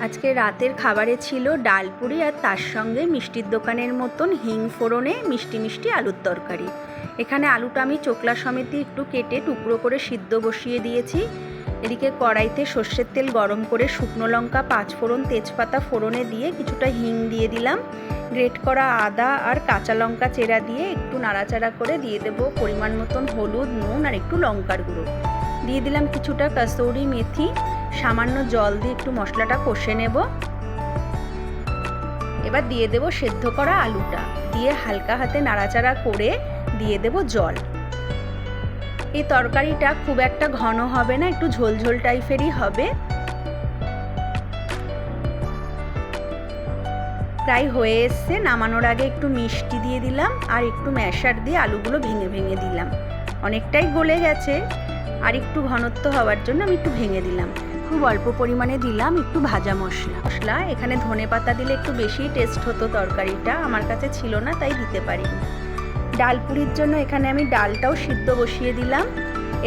আজকে রাতের খাবারে ছিল ডাল পুরি আর তার সঙ্গে মিষ্টির দোকানের মতন হিং ফোড়নে মিষ্টি মিষ্টি আলুর তরকারি। এখানে আলুটা আমি চোকলা সমেত একটু কেটে টুকরো করে সিদ্ধ বসিয়ে দিয়েছি। এদিকে কড়াইতে সর্ষের তেল গরম করে শুকনো লঙ্কা, পাঁচফোড়ন, তেজপাতা ফোড়নে দিয়ে কিছুটা হিং দিয়ে দিলাম। গ্রেট করা আদা আর কাঁচা লঙ্কা চেরা দিয়ে একটু নাড়াচাড়া করে দিয়ে দেবো পরিমাণ মতন হলুদ, নুন আর একটু লঙ্কার গুঁড়ো। দিয়ে দিলাম কিছুটা কসুরি মেথি। সামান্য জল দিয়ে একটু মশলাটা কষে নেব। এবার দিয়ে দেব সেদ্ধ করা আলুটা, দিয়ে হালকা হাতে নাড়াচাড়া করে দিয়ে দেব জল। এই তরকারিটা খুব একটা ঘন হবে না, একটু ঝোলঝোল টাইপেরই হবে। প্রায় হয়ে এসছে। নামানোর আগে একটু মিষ্টি দিয়ে দিলাম আর একটু ম্যাশার দিয়ে আলুগুলো ভেঙে ভেঙে দিলাম। অনেকটাই গলে গেছে, আর একটু ঘনত্ব হওয়ার জন্য আমি একটু ভেঙে দিলাম। খুব অল্প পরিমাণে দিলাম একটু ভাজা মশলা। এখানে ধনেপাতা দিলে একটু বেশি টেস্ট হতো তরকারিটা, আমার কাছে ছিল না তাই দিতে পারিনি। ডাল পুরির জন্য এখানে আমি ডালটাও সিদ্ধ বসিয়ে দিলাম।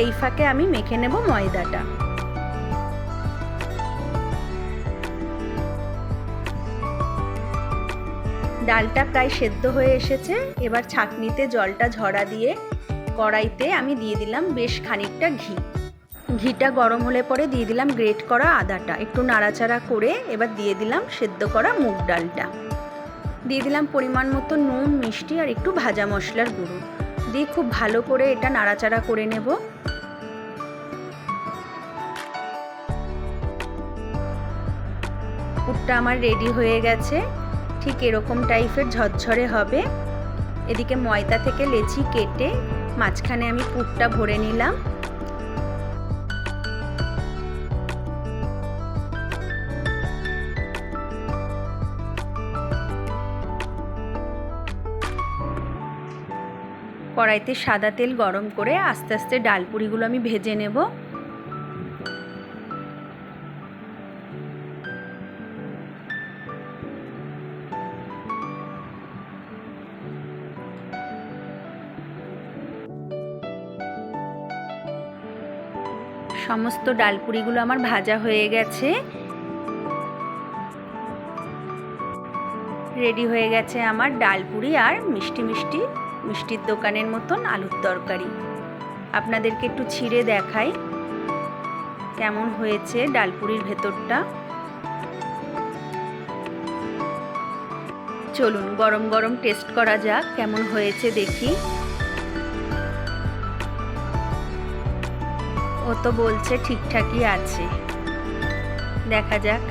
এই ফাঁকে আমি মেখে নেব ময়দাটা। ডালটা প্রায় সেদ্ধ হয়ে এসেছে। এবার ছাঁকনিতে জলটা ঝরা দিয়ে কড়াইতে আমি দিয়ে দিলাম বেশ খানিকটা ঘি। ঘিটা গরম হলে পরে দিয়ে দিলাম গ্রেট করা আদাটা। একটু নাড়াচাড়া করে এবার দিয়ে দিলাম সেদ্ধ করা মুগ ডালটা। দিয়ে দিলাম পরিমাণ মতো নুন, মিষ্টি আর একটু ভাজা মশলার গুঁড়ো দিয়ে খুব ভালো করে এটা নাড়াচাড়া করে নেব। পুরটা আমার রেডি হয়ে গেছে। ঠিক এরকম টাইপের ঝরঝরে হবে। এদিকে ময়দা থেকে লেচি কেটে মাঝখানে আমি পুরটা ভরে নিলাম। কড়াইতে সাদা তেল গরম করে আস্তে আস্তে ডাল পুরিগুলো আমি ভেজে নেব। সমস্ত ডাল পুরিগুলো আমার ভাজা হয়ে গেছে। রেডি হয়ে গেছে আমার ডাল পুরি আর মিষ্টির দোকানের মতন আলুর তরকারি। আপনাদেরকে একটু ছিঁড়ে দেখাই কেমন হয়েছে ডাল পুরির ভেতরটা। চলুন গরম গরম টেস্ট করা যাক কেমন হয়েছে দেখি। ও তো বলছে ঠিকঠাকই আছে, দেখা যাক।